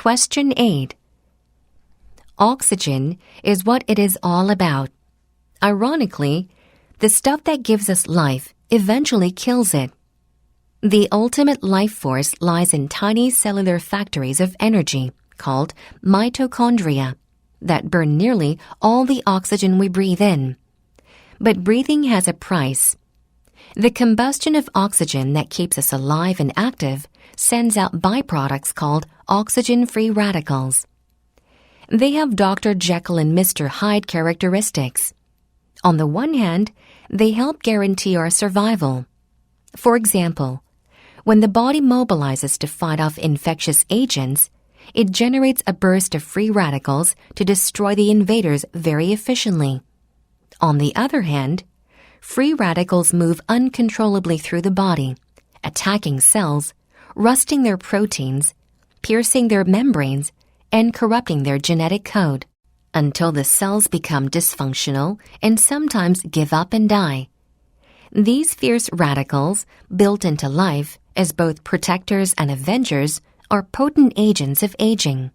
Question 8. Oxygen is what it is all about. Ironically, the stuff that gives us life eventually kills it. The ultimate life force lies in tiny cellular factories of energy called mitochondria that burn nearly all the oxygen we breathe in. But breathing has a price. The combustion of oxygen that keeps us alive and active sends out byproducts called oxygen-free radicals. They have Dr. Jekyll and Mr. Hyde characteristics. On the one hand, they help guarantee our survival. For example, when the body mobilizes to fight off infectious agents, it generates a burst of free radicals to destroy the invaders very efficiently. On the other hand, free radicals move uncontrollably through the body, attacking cells, rusting their proteins, piercing their membranes, and corrupting their genetic code, until the cells become dysfunctional and sometimes give up and die. These fierce radicals, built into life as both protectors and avengers, are potent agents of aging.